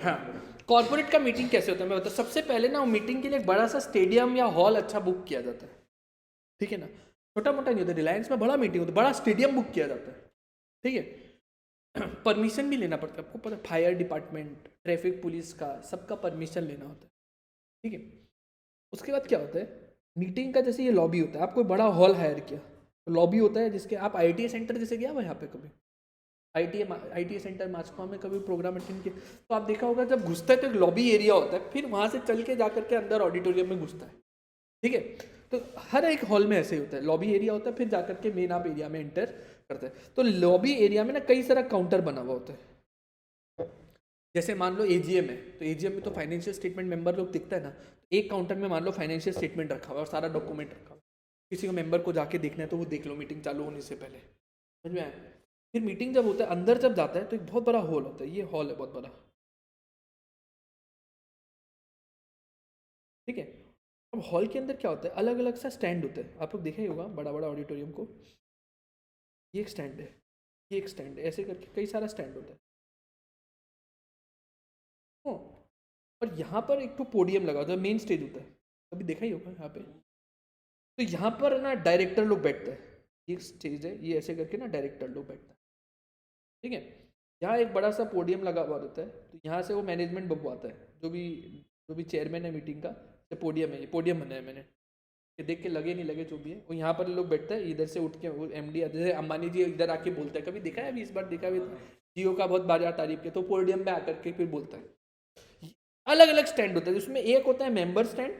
हाँ, कॉर्पोरेट का मीटिंग कैसे होता है मैं बताऊँ। सबसे पहले ना मीटिंग के लिए एक बड़ा सा स्टेडियम या हॉल अच्छा बुक किया जाता है, ठीक है ना। छोटा मोटा नहीं होता, रिलायंस में बड़ा मीटिंग होता है, बड़ा स्टेडियम बुक किया जाता है, ठीक है। परमिशन भी लेना पड़ता है, आपको पता है, फायर डिपार्टमेंट, ट्रैफिक पुलिस का, सबका परमिशन लेना होता है, ठीक है। उसके बाद क्या होता है, मीटिंग का जैसे ये लॉबी होता है, आप कोई बड़ा हॉल हायर किया, तो लॉबी होता है जिसके आप ITA सेंटर जैसे गया हुआ यहाँ पे कभी, ITA सेंटर माचको में कभी प्रोग्राम अटेंड किया तो आप देखा होगा, जब घुसता है तो एक लॉबी एरिया होता है, फिर वहाँ से चल के जा करके अंदर ऑडिटोरियम में घुसता है, ठीक है। तो हर एक हॉल में ऐसे ही होता है, लॉबी एरिया होता है, फिर जाकर के मेन आप एरिया में एंटर करते हैं। तो लॉबी एरिया में ना कई सारा काउंटर बना हुआ होता है। जैसे मान लो AGM है, तो AGM में तो फाइनेंशियल स्टेटमेंट मेंबर लोग दिखता है ना, एक काउंटर में मान लो फाइनेंशियल स्टेटमेंट रखा हुआ और सारा डॉक्यूमेंट रखा हुआ, किसी को मेंबर को जाके देखना है तो वो देख लो मीटिंग चालू होने से पहले, समझ में आया। फिर मीटिंग जब होता है, अंदर जब जाता है तो एक बहुत बड़ा हॉल होता है, ये हॉल है बहुत बड़ा, ठीक है। अब हॉल के अंदर क्या होता है, अलग अलग सा स्टैंड होता है, आप लोग देखा ही होगा बड़ा बड़ा ऑडिटोरियम को, ये एक स्टैंड है, ये एक स्टैंड है, ऐसे करके कई सारा स्टैंड होता है। हाँ, और यहाँ पर एक तो पोडियम लगा होता है, मेन स्टेज होता है, कभी देखा ही होगा यहाँ पे। तो यहाँ पर ना डायरेक्टर लोग बैठते हैं, ये स्टेज है, ये ऐसे करके ना डायरेक्टर लोग बैठते हैं, ठीक है। यहाँ एक बड़ा सा पोडियम लगा हुआ रहता है, तो यहाँ से वो मैनेजमेंट बबुआता है, जो भी चेयरमैन है मीटिंग का, ये पोडियम है, ये पोडियम बनाया है मैंने, ये देख के लगे नहीं लगे जो भी है, वो यहाँ पर लोग बैठते हैं, इधर से उठ के वो MD जैसे अंबानी जी इधर आके बोलते हैं, कभी देखा है, अभी इस बार देखा भी जियो का बहुत बाजार तारीफ किया, तो पोडियम पे आकर के फिर बोलता है। अलग अलग स्टैंड होता है, जिसमें एक होता है मेंबर स्टैंड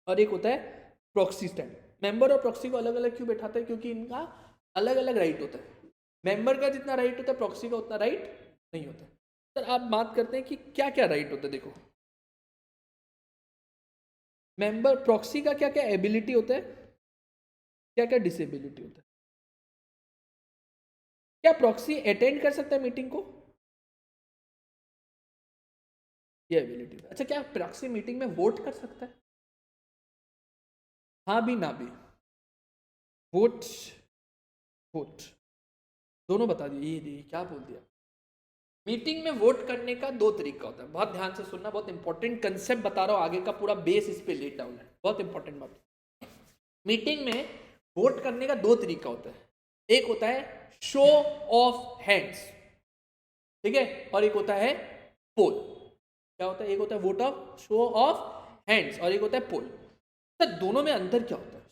और एक होता है प्रॉक्सी स्टैंड। मेंबर और प्रॉक्सी को अलग अलग क्यों बैठाते हैं, क्योंकि इनका अलग अलग राइट होता है, मेंबर का जितना राइट होता है प्रॉक्सी का उतना राइट नहीं होता। सर आप बात करते हैं कि क्या क्या राइट होता है, देखो मेंबर प्रॉक्सी का क्या क्या एबिलिटी होता है, क्या क्या डिसेबिलिटी होता है। क्या प्रॉक्सी अटेंड कर सकता है मीटिंग को, ये एबिलिटी। अच्छा, क्या प्रॉक्सी मीटिंग में वोट कर सकता है, हाँ भी ना भी, वोट वोट दोनों बता दिए, ये क्या बोल दिया। मीटिंग में वोट करने का दो तरीका होता है, बहुत ध्यान से सुनना, बहुत इंपॉर्टेंट कंसेप्ट बता रहा हूं, आगे का पूरा बेस इस पे लेट डाउन है, बहुत इंपॉर्टेंट बात। मीटिंग में वोट करने का दो तरीका होता है, एक होता है शो ऑफ हैंड्स, ठीक है, और एक होता है पोल। क्या होता है, एक होता है vote of show of hands और एक होता है पोल। तो दोनों में अंतर क्या होता है,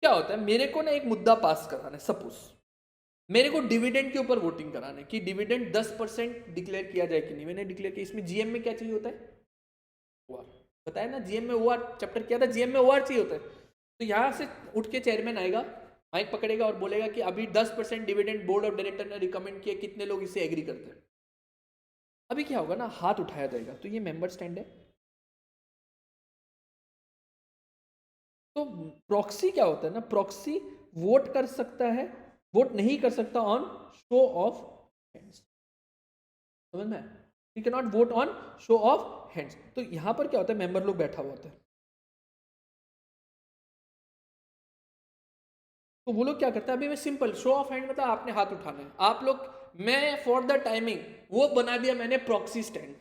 क्या होता है, मेरे को ना एक मुद्दा पास कराना है, सपोज मेरे को डिविडेंड के ऊपर वोटिंग कराना है कि डिविडेंड 10% डिक्लेयर किया जाए कि नहीं, मैंने डिक्लेयर किया, इसमें GM में क्या चाहिए होता है, OR, बताया ना, GM में OR चैप्टर किया था, GM में OR चाहिए होता है। तो यहाँ से उठ के चेयरमैन आएगा, माइक पकड़ेगा और बोलेगा कि अभी 10% डिविडेंड बोर्ड ऑफ डायरेक्टर ने रिकमेंड किया, कितने लोग इसे एग्री करते हैं। अभी क्या होगा ना, हाथ उठाया जाएगा, तो ये मेंबर स्टैंड है। तो प्रॉक्सी क्या होता है ना, प्रॉक्सी वोट कर सकता है, वोट नहीं कर सकता ऑन शो ऑफ हैंड्स, समझ में, you can not vote on show of hands. तो यहां पर क्या होता है, मेंबर लोग बैठा हुआ होता है, तो वो लोग क्या करते हैं, अभी मैं सिंपल शो ऑफ हैंड मतलब आपने हाथ उठाना है, आप लोग, मैं फॉर द टाइमिंग वो बना दिया मैंने प्रॉक्सी स्टैंड,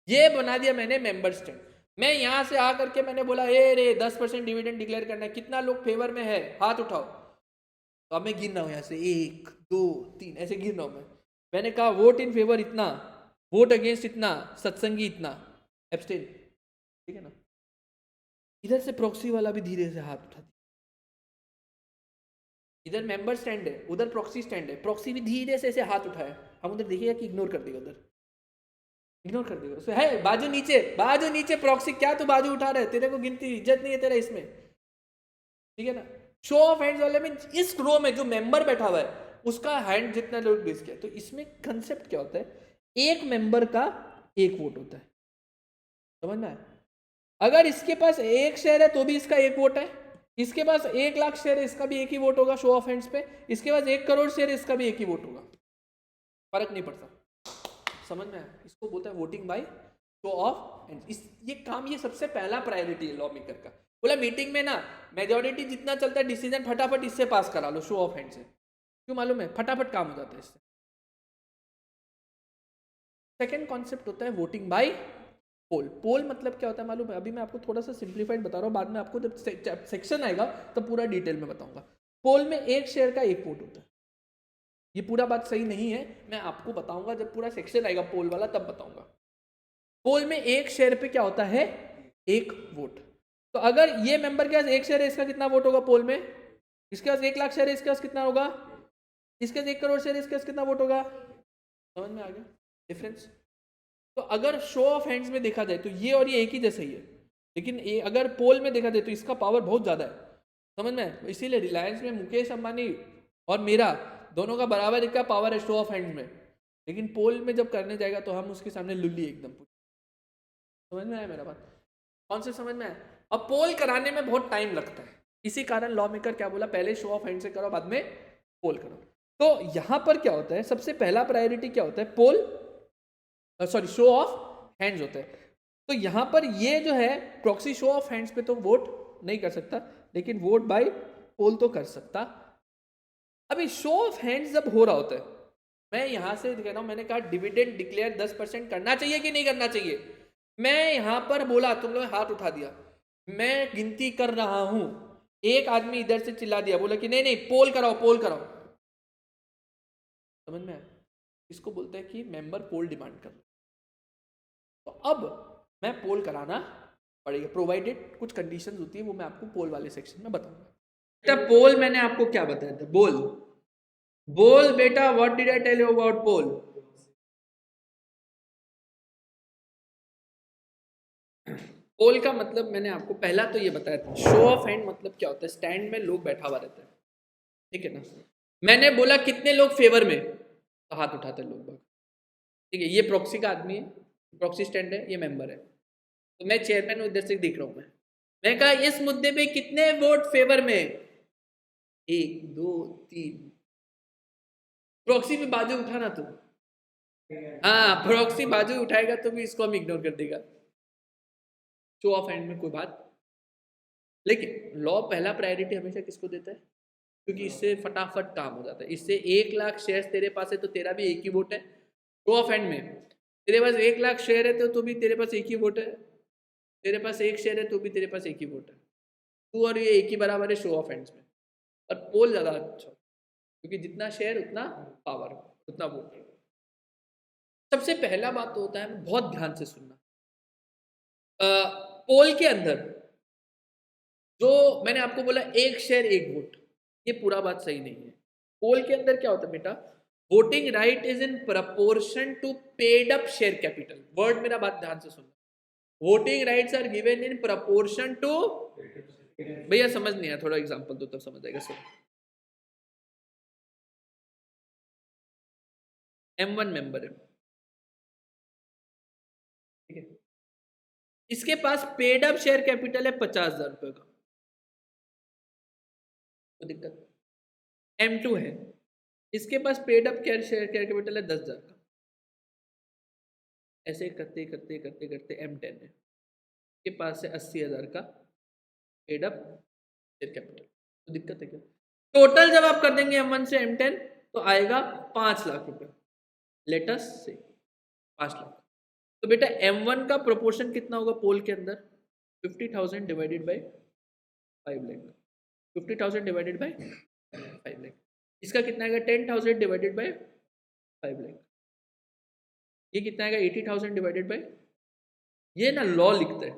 ये बना दिया मैंने मेंबर स्टैंड। मैं यहां से आकर के मैंने बोला ए रे 10% डिविडेंड डिक्लेयर करना है, कितना लोग फेवर में है हाथ उठाओ, तो अब मैं गिन रहा हूं, यहाँ से 1 2 3 ऐसे गिन रहा हूं मैं, मैंने कहा वोट इन फेवर इतना, वोट अगेंस्ट इतना, सत्संगी इतना, एब्सटेन, ठीक है ना। इधर से प्रॉक्सी वाला भी धीरे से हाथ उठा दिया, इधर मेंबर स्टैंड है, उधर प्रॉक्सी स्टैंड है, प्रॉक्सी भी धीरे से ऐसे हाथ उठाया, हम उधर देखिएगा कि इग्नोर कर देगा, उधर इग्नोर कर देगा, उससे है बाजू नीचे, बाजू नीचे प्रॉक्सी, क्या तू बाजू उठा रहा है, तेरे को गिनती इज्जत नहीं है तेरा इसमें, ठीक है ना। शो ऑफ हैंड्स वाले में इस रो में जो मेंबर बैठा हुआ है उसका हैंड जितना लोग रेज किया, तो इसमें कंसेप्ट क्या होता है, एक मेंबर का एक वोट होता है, समझ में आया। अगर इसके पास एक शेयर है तो भी इसका एक वोट है, इसके पास 1 लाख शेयर है इसका भी एक ही वोट होगा शो ऑफ हैंड्स पे, इसके पास 1 करोड़ शेयर है इसका भी एक ही वोट होगा, फर्क नहीं पड़ता, समझ में आया। इसको बोलता है voting by show of hands. इस ये काम, ये सबसे पहला प्रायोरिटी है लॉ मेकर का, बोला मीटिंग में ना मेजोरिटी जितना चलता है डिसीजन फटाफट इससे पास करा लो शो ऑफ हैंड से, क्यों मालूम है, फटाफट काम हो जाता है इससे। सेकेंड कॉन्सेप्ट होता है वोटिंग बाय पोल। पोल मतलब क्या होता है मालूम है? अभी मैं आपको थोड़ा सा सिंप्लीफाइड बता रहा हूँ, बाद में आपको जब सेक्शन आएगा तो पूरा डिटेल में बताऊंगा। पोल में एक शेयर का एक वोट होता है। ये पूरा बात सही नहीं है, मैं आपको बताऊंगा जब पूरा सेक्शन आएगा पोल वाला, तब बताऊंगा। पोल में एक शेयर पे क्या होता है? एक वोट। तो अगर ये मेंबर के पास एक शेयर है, इसका कितना वोट होगा पोल में? इसके पास 1 लाख शेयर है, इसके पास कितना होगा? इसके पास 1 करोड़ शेयर है, इसके पास कितना वोट होगा? समझ में आ गया डिफरेंस? तो अगर शो ऑफ हैंड्स में देखा जाए तो ये और ये एक ही जैसे ही है, लेकिन अगर पोल में देखा जाए तो इसका पावर बहुत ज़्यादा है। समझ में? इसीलिए रिलायंस में मुकेश अंबानी और मेरा दोनों का बराबर का पावर है शो ऑफ हैंड्स में, लेकिन पोल में जब करने जाएगा तो हम उसके सामने लुल्ली एकदम। समझ में आया मेरा बात? कौन से समझ में आया? अब पोल कराने में बहुत टाइम लगता है, इसी कारण लॉ मेकर क्या बोला, पहले शो ऑफ हैंड से करो, बाद में पोल करो। तो यहां पर क्या होता है, सबसे पहला प्रायोरिटी क्या होता है? पोल, सॉरी शो ऑफ हैंड्स होता है। तो यहां पर ये जो है प्रॉक्सी शो ऑफ हैंड्स पे तो वोट नहीं कर सकता, लेकिन वोट बाय पोल तो कर सकता। अभी शो ऑफ हैंड्स जब हो रहा होता है, मैं यहां से कह रहा हूं, मैंने कहा डिविडेंड डिक्लेयर 10% करना चाहिए कि नहीं करना चाहिए। मैं यहां पर बोला, तुम लोग हाथ उठा दिया, मैं गिनती कर रहा हूं, एक आदमी इधर से चिल्ला दिया, बोला कि नहीं नहीं पोल कराओ पोल कराओ। समझ में आया? इसको बोलते हैं कि मेंबर पोल डिमांड कर। तो अब मैं पोल कराना पड़ेगा, प्रोवाइडेड कुछ कंडीशंस होती है, वो मैं आपको पोल वाले सेक्शन में बताऊंगा। बेटा पोल मैंने आपको क्या बताया था? बोल बोल बेटा, what did I tell you about poll? Poll का मतलब मैंने आपको पहला तो ये बताया था, शो ऑफ हैंड मतलब क्या होता है? स्टैंड में लोग बैठा हुआ रहता है, ठीक है ना? मैंने बोला कितने लोग फेवर में, तो हाथ उठाते लोग, ठीक है? ये प्रॉक्सी का आदमी है, प्रॉक्सी स्टैंड है, ये मेंबर है, तो मैं चेयरमैन हूं, इधर से देख रहा हूं मैं कहा इस मुद्दे पे कितने वोट फेवर में? 1 2 3। प्रॉक्सी पे बाजू उठाना तू, हाँ प्रॉक्सी बाजू उठाएगा तो भी इसको हम इग्नोर कर देगा। शो ऑफ हैंड में कोई बात, लेकिन लॉ पहला प्रायोरिटी हमेशा किसको देता है? क्योंकि इससे फटाफट काम हो जाता है। इससे 1 लाख शेयर तेरे पास है तो तेरा भी एक ही वोट है। शो ऑफ हैंड में तेरे पास 1 लाख शेयर है तो भी तेरे पास एक ही वोट है, तेरे पास 1 शेयर है तो भी तेरे पास एक ही वोट है, तू और ये एक ही बराबर है शो ऑफ हैंड्स में। और पोल ज़्यादा अच्छा, क्योंकि जितना शेयर उतना पावर, उतना वोट। सबसे पहला बात तो होता है, बहुत ध्यान से सुनना, पोल के अंदर जो मैंने आपको बोला 1 शेयर 1 वोट, ये पूरा बात सही नहीं है। पोल के अंदर क्या होता है बेटा? Voting right is in proportion to paid up share capital. Word मेरा बात ध्यान से सुनना, voting rights are given in proportion to, भैया समझ नहीं आया, थोड़ा एग्जांपल दो तब समझ आएगा। सर M1 मेंबर है, ठीक है, इसके पास पेड अप शेयर कैपिटल है 50,000 रुपए का, तो दिक्कत। M2 है, इसके पास पेड अप शेयर कैपिटल है 10,000 का। ऐसे करते करते करते करते M10 है, इसके पास है 80,000 का पेड अप शेयर कैपिटल, तो दिक्कत है क्या? टोटल जब आप कर देंगे M1 से M10 तो आएगा 5 लाख रुपए, लेटस से 5 लाख। तो बेटा M1 का प्रोपोर्शन कितना होगा पोल के अंदर? 50,000 divided by 5 lakh, 50,000 divided by 5 lakh. इसका कितना आएगा? 10,000 डिवाइडेड बाय 5 लाख। ये कितना आएगा? 80,000 डिवाइडेड बाय, ये ना लॉ लिखता है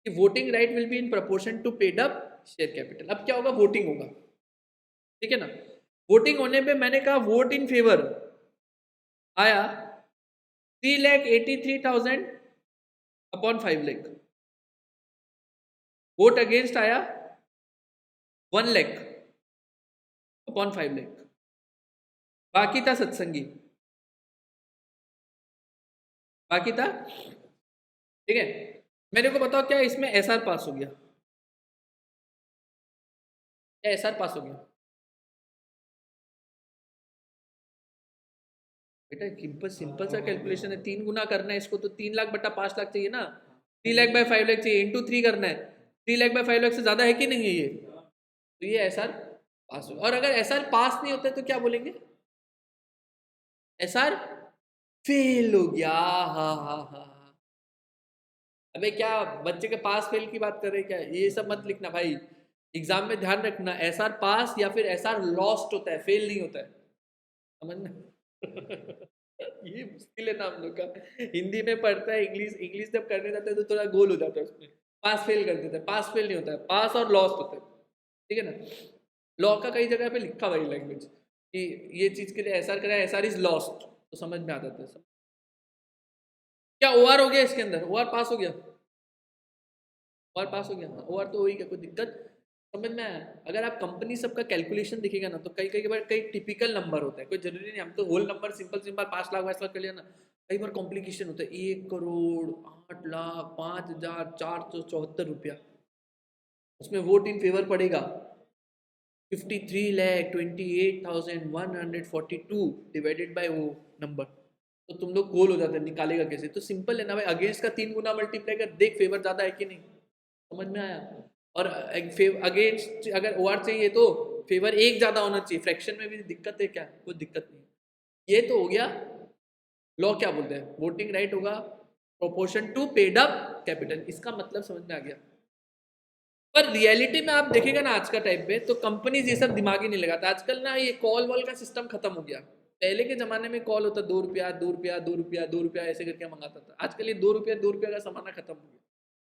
कि voting right will be in proportion to paid up share capital. अब क्या होगा? वोटिंग होगा, ठीक है ना? वोटिंग होने पे मैंने कहा वोट इन फेवर आया 3,83,000 अपॉन 5 लाख, वोट अगेंस्ट आया 1 लाख अपॉन 5 लाख, बाकी था सत्संगी, बाकी था, ठीक है? मेरे को बताओ क्या इसमें SR पास हो गया? क्या SR पास हो गया? बेटा सिंपल सा कैलकुलेशन है, 3 गुना करना है इसको तो 3 लाख बटा 5 लाख चाहिए ना, 3 लाख बाय 5 लाख चाहिए, इंटू 3 करना है, 3 लाख बाय 5 लाख से ज्यादा है कि नहीं है ये? तो ये SR पास हो। और अगर SR पास नहीं होता है तो क्या बोलेंगे? SR फेल हो गया, हाँ हाँ हाँ हाँ। अबे क्या बच्चे के पास फेल की बात कर रहे हैं क्या? ये सब मत लिखना भाई, एग्जाम में ध्यान रखना, एसआर पास या फिर एसआर लॉस्ट होता है, फेल नहीं होता है, समझना। ये मुश्किल है ना हम लोग का, हिंदी में पढ़ता है, इंग्लिश इंग्लिश जब करने जाता है तो थोड़ा गोल हो जाता है उसमें, पास फेल कर देता है, पास फेल नहीं होता है, पास और लॉस्ट होता है, ठीक है ना। लॉ का कई जगह पे लिखा हुआ है लैंग्वेज कि ये चीज के लिए एसआर करा, एसआर इज लॉस्ट, तो समझ में आ जाता है सब। क्या ओआर हो गया इसके अंदर? ओआर पास हो गया, ओआर पास हो गया, ओआर तो हो ही गया, कोई दिक्कत समझ में आया? अगर आप कंपनी सबका कैलकुलेशन दिखेगा ना तो कई कई बार कई टिपिकल नंबर होता है, कोई जरूरी नहीं हम तो whole number simple simple 5 lakh 22 lakh कर लिया ना, कई बार कॉम्प्लिकेशन होता है, 1 करोड़ 8 लाख 5,474 रुपया, उसमें वोट इन फेवर पड़ेगा 53,28,142 डिवाइडेड बाय वो नंबर, तो तुम लोग गोल हो जाते हैं, निकालेगा कैसे? तो सिंपल है ना भाई, अगेंस्ट का 3 गुना मल्टीप्लाई कर, देख फेवर ज्यादा है कि नहीं, समझ में आया? और अगेंस्ट अगर ओआर चाहिए तो फेवर एक ज्यादा होना चाहिए, फ्रैक्शन में भी दिक्कत है क्या? कोई दिक्कत नहीं। ये तो हो गया लॉ, क्या बोलते हैं, वोटिंग राइट होगा proportion to paid up capital, इसका मतलब समझ में आ गया। पर रियलिटी में आप देखेगा ना आज का टाइम पे, तो कंपनीज ये सब दिमाग ही नहीं लगाता आजकल ना, ये कॉल वॉल का सिस्टम खत्म हो गया। पहले के जमाने में कॉल होता 2 रुपया 2 रुपया 2 रुपया 2 रुपया ऐसे करके मंगाता था, आजकल ये 2 रुपया 2 रुपया का जमाना खत्म हो गया,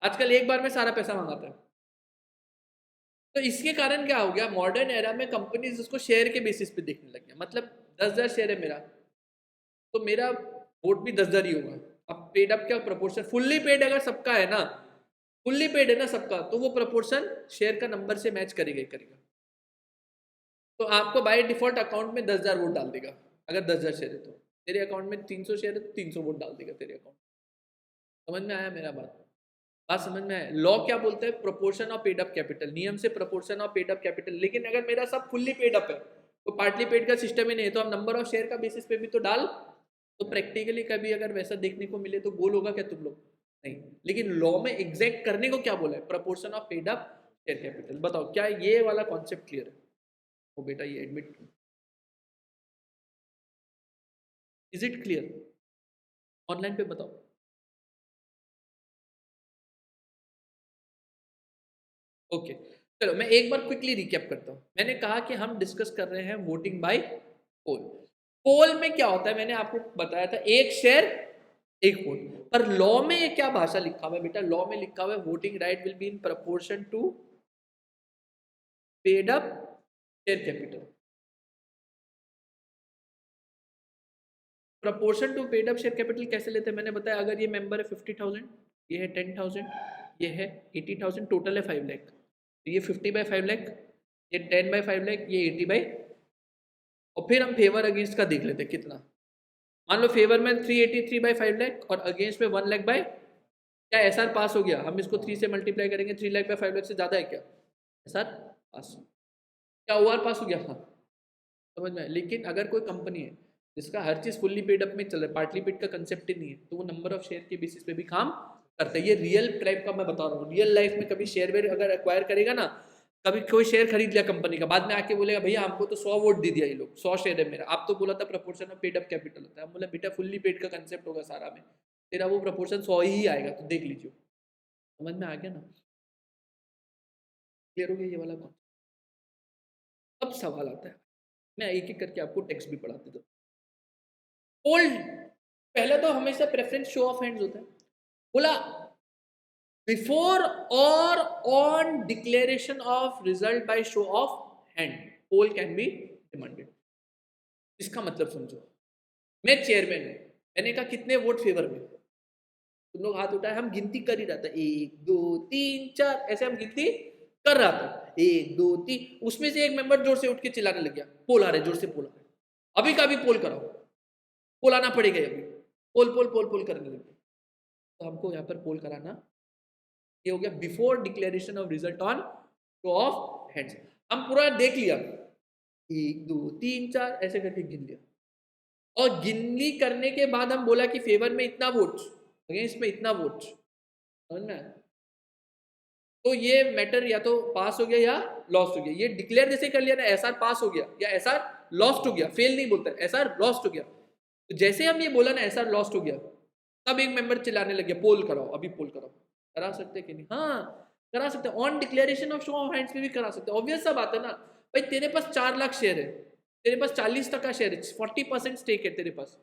आजकल एक बार में सारा पैसा मंगाता है। तो इसके कारण क्या हो गया, मॉडर्न एरा में कंपनीज उसको शेयर के बेसिस पे देखने लग गया, मतलब 10,000 शेयर है मेरा, तो मेरा वोट भी 10,000 ही होगा। अब पेड अप क्या प्रपोर्शन, फुल्ली पेड अगर सबका है ना, फुल्ली पेड है ना सबका, तो वो प्रपोर्शन शेयर का नंबर से मैच करेगा ही करेगा। तो आपको बाय डिफॉल्ट अकाउंट में 10,000 वोट डाल देगा, अगर 10,000 शेयर है तो तेरे अकाउंट में 300 शेयर है तो 300 वोट डाल देगा तेरे अकाउंट। समझ में आया मेरा बात? बात समझ में आया? लॉ क्या बोलता है, proportion of paid up capital, नियम से proportion of paid up capital, लेकिन अगर मेरा सब फुल्ली पेड अप है तो पार्टली पेड का सिस्टम ही नहीं है, तो हम नंबर ऑफ शेयर का बेसिस पे भी तो डाल, तो प्रैक्टिकली कभी अगर वैसा देखने को मिले तो गोल होगा क्या तुम लोग? नहीं। लेकिन लॉ में एग्जैक्ट करने को क्या बोला है, proportion of paid up share capital. बताओ क्या ये वाला कॉन्सेप्ट क्लियर है? ओ बेटा ये admit, is it clear? Online पे बताओ। ओके चलो मैं एक बार क्विकली रिकैप करता हूँ। मैंने कहा कि हम डिस्कस कर रहे हैं वोटिंग बाय पोल। पोल में क्या होता है मैंने आपको बताया था, एक शेयर एक वोट। पर लॉ में ये क्या भाषा लिखा हुआ है बेटा, लॉ में लिखा हुआ है voting right will be in proportion to paid up share capital. Proportion to paid up share capital कैसे लेते हैं मैंने बताया, अगर ये मेंबर है 50,000, ये है 10,000, ये है 80,000, टोटल है 5 लाख, तो ये 50/5 लाख, ये 10/5 लाख, ये 80 और फिर हम फेवर अगेंस्ट का देख लेते हैं कितना। मान लो फेवर में 383/5 लाख और अगेंस्ट में 1 लाख बाय, क्या एसआर पास हो गया? हम इसको 3 से मल्टीप्लाई करेंगे, 3 लाख बाय 5 लाख से ज़्यादा है क्या? एसआर पास। क्या ओआर पास हो गया? हाँ समझ में। लेकिन अगर कोई कंपनी है जिसका हर चीज़ फुल्ली पेड अप में चल रहा है, पार्टली पेड का कंसेप्ट ही नहीं है, तो वो नंबर ऑफ शेयर के बेसिस पे भी काम करता है। ये रियल टाइप का मैं बता रहा हूँ, रियल लाइफ में कभी शेयर वेयर अगर एक्वायर करेगा ना, कभी कोई शेयर खरीद लिया कंपनी का, बाद में आके बोलेगा भैया हमको तो 100 वोट दे दिया ये लोग, 100 शेयर है मेरा, आप तो बोला था proportion of paid up capital होता है, बोला बेटा फुल्ली पेड का कंसेप्ट होगा सारा में, तेरा वो प्रपोर्शन 100 ही आएगा, तो देख लीजिए। समझ में आ गया ना? क्लियर हो गया ये वाला कौन? अब सवाल आता है, मैं एक एक करके आपको टेक्स्ट भी पढ़ा देता हूँ। ओल्ड पहले तो हमेशा प्रेफरेंस शो ऑफ हैंड्स होता है, बोला बिफोर और on declaration of result by show of hand poll can be demanded. इसका मतलब समझो, मैं चेयरमैन हूं, मैंने कहा कितने वोट फेवर में, तुम लोग हाथ उठाए, हम गिनती कर ही रहा था 1 2 3 4 ऐसे हम गिनती कर रहा था 1 2 3, उसमें से एक मेंबर जोर से उठ के चिल्लाने लग गया पोल आ रहे, जोर से पोल आ रहे, अभी का भी पोल कराओ, पोल आना पड़ेगा अभी, पोल पोल पोल पोल करने लगे। तो हमको यहाँ पर पोल कराना, ये हो गया before declaration of result on show of hands. हम पूरा देख लिया 1 2 3 4 ऐसे करके गिन लिया, और गिनली करने के बाद हम बोला कि फेवर में इतना वोट, अगेंस्ट में इतना वोट, समझ में आया? तो ये मैटर या तो पास हो गया या लॉस्ट हो गया, ये डिक्लेयर जैसे कर लिया ना, एसआर पास हो गया या एसआर लॉस्ट हो गया, फेल नहीं बोलता, एसआर लॉस्ट हो गया, तो जैसे हम ये बोला ना ऐसा लॉस्ट हो गया, तब एक मेंबर चिल्लाने लगे पोल कराओ, अभी पोल कराओ। करा सकते कि नहीं? हाँ करा सकते, on declaration of show of hands में भी करा सकते। ऑब्वियस सा बात है ना भाई, तेरे पास 4 लाख शेयर है, तेरे पास 40% शेयर है, 40% स्टेक है तेरे पास,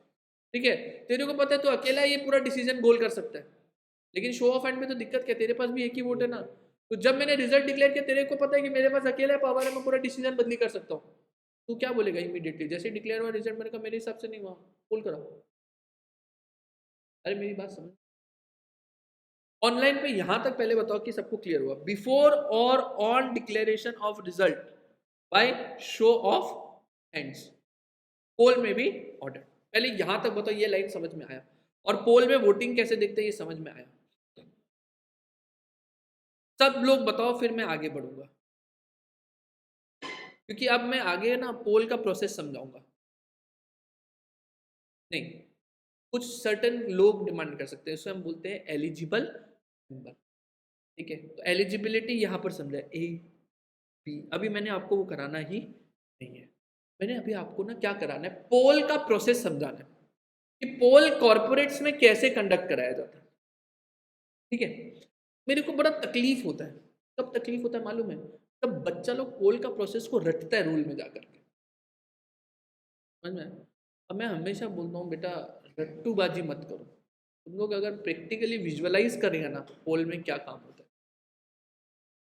ठीक है, तेरे को पता है तो अकेला ये पूरा डिसीजन गोल कर सकता है। लेकिन शो ऑफ हैंड में तो दिक्कत क्या, तेरे पास भी एक ही वोट है ना। तो जब मैंने रिजल्ट डिक्लेयर किया, तेरे को पता है कि मेरे पास अकेला पावर है, मैं पूरा डिसीजन बदली कर सकता हूँ। तू क्या बोलेगा इमीडिएटली जैसे डिक्लेयर हुआ रिजल्ट, मैंने कहा मेरे हिसाब से नहीं हुआ, पोल कराओ। अरे मेरी बात समझ। ऑनलाइन पे यहां तक पहले बताओ कि सबको क्लियर हुआ, बिफोर और on declaration of result by show of hands, poll में भी ऑर्डर। पहले यहां तक बताओ, ये लाइन समझ में आया? और पोल में वोटिंग कैसे देखते हैं ये समझ में आया? सब लोग बताओ, फिर मैं आगे बढ़ूंगा, क्योंकि अब मैं आगे ना पोल का प्रोसेस समझाऊंगा। नहीं, कुछ सर्टेन लोग डिमांड कर सकते हैं, इसको हम बोलते हैं एलिजिबल मेंबर, ठीक है। तो एलिजिबिलिटी यहां पर समझा, ए बी। अभी मैंने आपको वो कराना ही नहीं है, मैंने अभी आपको ना क्या कराना है, पोल का प्रोसेस समझाना है कि पोल कॉर्पोरेट्स में कैसे कंडक्ट कराया जाता है, ठीक है। मेरे को बड़ा तकलीफ होता है, कब तकलीफ होता है मालूम है? तब बच्चा लोग पोल का प्रोसेस को रटता है रूल में जाकर के, समझ में? अब मैं हमेशा बोलता हूँ बेटा रट्टूबाजी मत करो, तुम लोग अगर प्रैक्टिकली विजुअलाइज करेंगे ना पोल में क्या काम होता है,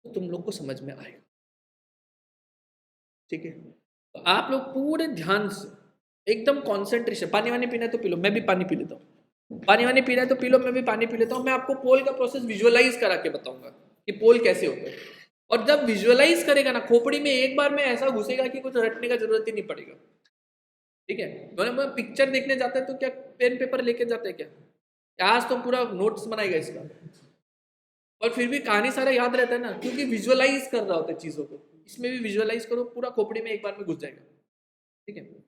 तो तुम लोग को समझ में आएगा, ठीक है। तो आप लोग पूरे ध्यान से एकदम कॉन्सेंट्रेशन, पानी वानी पीना है तो पी लो, मैं भी पानी पी लेता हूँ, पानी वानी पीना है तो पी लो, मैं भी पानी पी लेता हूँ। मैं आपको पोल का प्रोसेस विजुअलाइज करा के बताऊंगा कि पोल कैसे होता है। और जब विजुअलाइज करेगा ना, खोपड़ी में एक बार में ऐसा घुसेगा कि कुछ रटने का जरूरत ही नहीं पड़ेगा, ठीक है। मैं पिक्चर देखने जाता है तो क्या पेन पेपर लेके जाते हैं क्या? आज तो पूरा नोट्स बनाएगा इसका, और फिर भी कहानी सारा याद रहता है ना, क्योंकि विजुअलाइज कर रहा होता है चीजों को। इसमें भी विजुअलाइज करो, पूरा खोपड़ी में एक बार में घुस जाएगा, ठीक है।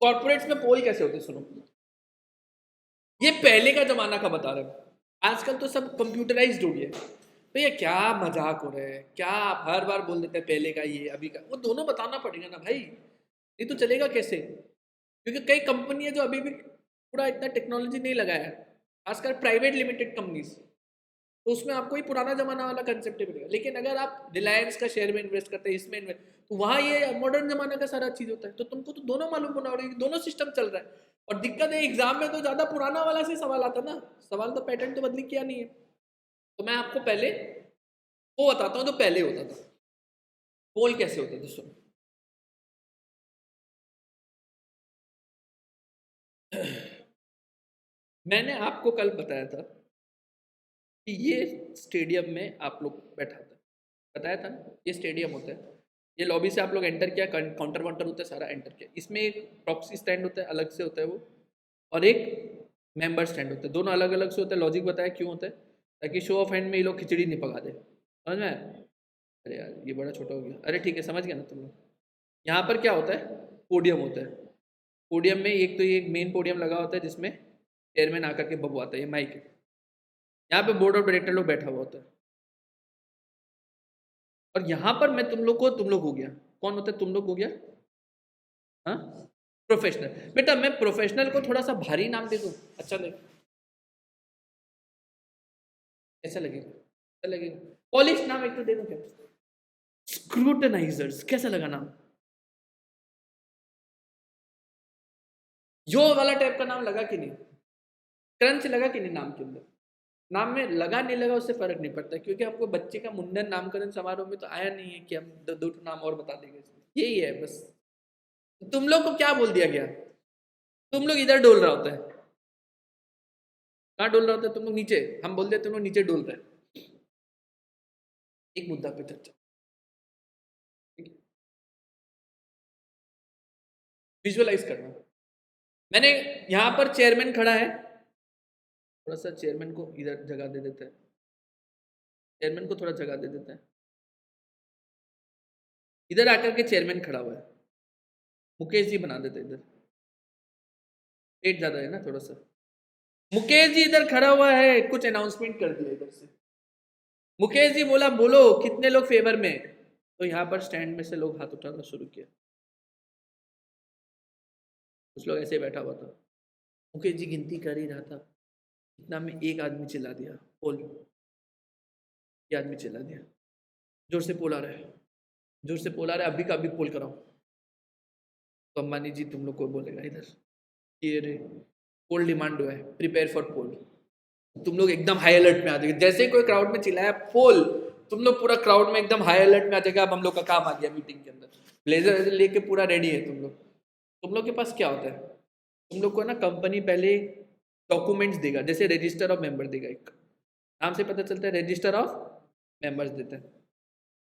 कॉर्पोरेट्स में पोल कैसे होते सुनो, ये पहले का जमाना का बता रहे हैं, आजकल तो सब कंप्यूटराइज्ड हो गया है। भैया क्या मजाक हो रहा है, क्या आप हर बार बोल देते हैं पहले का ये अभी का वो, दोनों बताना पड़ेगा ना भाई, ये तो चलेगा कैसे? क्योंकि कई कंपनी है जो अभी भी पूरा इतना टेक्नोलॉजी नहीं लगाया है, खासकर प्राइवेट लिमिटेड कंपनीज, तो उसमें आपको ही पुराना जमाना वाला कंसेप्ट मिलेगा। लेकिन अगर आप रिलायंस का शेयर में इन्वेस्ट करते हैं, इसमें इन्वेस्ट, तो वहाँ ये मॉडर्न जमाना का सारा चीज होता है, तो तुमको तो दोनों मालूम होना पड़ेगा, दोनों सिस्टम चल रहा है। और दिक्कत है एग्जाम में तो ज्यादा पुराना वाला से सवाल आता ना, सवाल तो पैटर्न तो बदली किया नहीं है। तो मैं आपको पहले वो बताता हूँ जो पहले होता था, पोल कैसे होता था सुनो। मैंने आपको कल बताया था कि ये स्टेडियम में आप लोग बैठा था, बताया था ना, ये स्टेडियम होता है, ये लॉबी से आप लोग एंटर किया, काउंटर वाउंटर होता है सारा, एंटर किया, इसमें एक प्रॉक्सी स्टैंड होता है, अलग से होता है वो, और एक मेंबर स्टैंड होता है, दोनों अलग अलग से होता है। लॉजिक बताया क्यों होता है, ताकि शो ऑफ हैंड में ये लोग खिचड़ी नहीं पका दे, समझ में आया? अरे यार ये बड़ा छोटा हो गया, अरे ठीक है समझ गया ना तुम लोग। यहाँ पर क्या होता है, पोडियम होता है, पोडियम में एक तो ये एक मेन पोडियम लगा होता है जिसमें चेयरमैन आकर के बबुआता है, ये माइक है, यहाँ पे बोर्ड ऑफ डायरेक्टर लोग बैठा हुआ होता है। और यहाँ पर मैं तुम लोग हो गया, कौन होता है तुम लोग हो गया? हाँ, प्रोफेशनल। बेटा मैं प्रोफेशनल को थोड़ा सा भारी नाम दे दूं, अच्छा लगे? कैसा लगेगा? अच्छा लगेगा? पॉलिश नाम एक तो दे दूं क्या? स्क्रूटनाइजर्स, कैसा लगा नाम? जो वाला टाइप का नाम लगा कि नहीं? क्रंच लगा कि नहीं नाम के अंदर? नाम में लगा नहीं लगा उससे फर्क नहीं पड़ता, क्योंकि आपको बच्चे का मुंडन नामकरण समारोह में तो आया नहीं है कि हम दो नाम और बता देंगे, यही है बस। तुम लोग को क्या बोल दिया गया, तुम लोग इधर डोल रहा होता है, कहाँ डोल रहा होता है तुम लोग? नीचे। हम बोल देते तुम लोग नीचे डोल रहे हैं। एक मुद्दा पे चर्चा, विजुअलाइज करना। मैंने यहाँ पर चेयरमैन खड़ा है, थोड़ा सा चेयरमैन को इधर जगह दे देते हैं, चेयरमैन को थोड़ा जगह दे देते हैं, इधर आकर के चेयरमैन खड़ा हुआ है, मुकेश जी बना देते इधर, वेट ज्यादा है ना थोड़ा सा। मुकेश जी इधर खड़ा हुआ है, कुछ अनाउंसमेंट कर दिया इधर से। मुकेश जी बोला बोलो कितने लोग फेवर में, तो यहाँ पर स्टैंड में से लोग हाथ उठाना शुरू किया। कुछ लोग ऐसे बैठा हुआ था, मुकेश जी गिनती कर ही रहा था, इतना में एक आदमी चिल्ला दिया, पोल। ये आदमी चिल्ला दिया, जोर से पोल आ रहा है, जोर से पोल आ रहा है, अभी का अभी पोल कराओ। तो अंबानी जी तुम लोग को बोलेगा इधर, ये रे पोल डिमांड हुआ है, प्रिपेयर फॉर पोल। तुम लोग एकदम हाई अलर्ट में आ जाएंगे, जैसे कोई क्राउड में चिल्लाया पोल, तुम लोग पूरा क्राउड में एकदम हाई अलर्ट में आ जाएगा। अब हम लोग का काम आ गया मीटिंग के अंदर, ब्लेजर लेके पूरा रेडी है तुम लोग। तुम लोग के पास क्या होता है, तुम लोग को ना कंपनी पहले डॉक्यूमेंट्स देगा, जैसे रजिस्टर ऑफ मेंबर देगा, एक नाम से पता चलता है रजिस्टर ऑफ मेंबर्स देता है।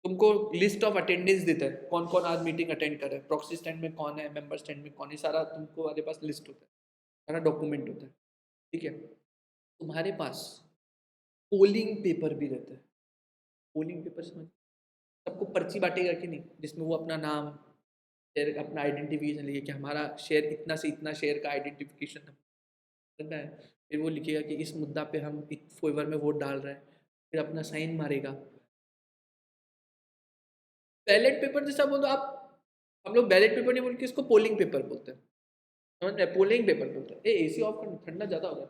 तुमको लिस्ट ऑफ अटेंडेंस देता है, कौन कौन आज मीटिंग अटेंड कर रहा है, प्रॉक्सी स्टैंड में कौन है, मेंबर स्टैंड में कौन है, सारा तुमको हमारे पास लिस्ट होता है, सारा डॉक्यूमेंट होता है। ठीक है, तुम्हारे पास पोलिंग पेपर भी रहता है। पोलिंग पेपर समझ, सबको पर्ची बांटेगा कि नहीं, जिसमें वो अपना नाम, शेयर, अपना आइडेंटिफिकेशन लिखे कि हमारा शेयर इतना से इतना शेयर का आइडेंटिफिकेशन करना है। फिर वो लिखेगा कि इस मुद्दा पे हम इस फेवर में वोट डाल रहे हैं, फिर अपना साइन मारेगा। बैलेट पेपर जैसा बोलो आप, हम लोग बैलेट पेपर नहीं बोलते, इसको पोलिंग पेपर बोलते हैं, समझ रहे, पोलिंग पेपर बोलते हैं। एसी ऑफ करना, ठंडा ज्यादा हो रहा है,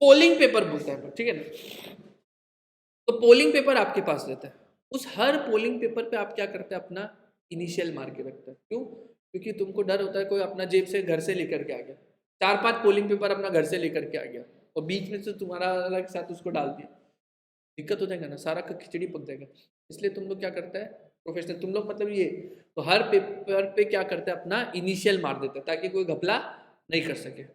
पोलिंग पेपर बोलते हैं, ठीक है ना। तो पोलिंग पेपर आपके पास रहता है, उस हर पोलिंग पेपर पे आप क्या करते हैं, अपना इनिशियल मार के रखते हैं। क्यों? क्योंकि तुमको डर होता है कोई अपना जेब से घर से लेकर के आ गया, 4-5 पोलिंग पेपर अपना घर से लेकर के आ गया और बीच में से तुम्हारा अलग साथ उसको डाल दिया, दिक्कत हो जाएगा ना, सारा का खिचड़ी पक जाएगा। इसलिए तुम लोग क्या करता है, प्रोफेशनल तुम लोग मतलब ये, तो हर पेपर पे क्या करते हैं, अपना इनिशियल मार देते हैं ताकि कोई घपला नहीं कर सके।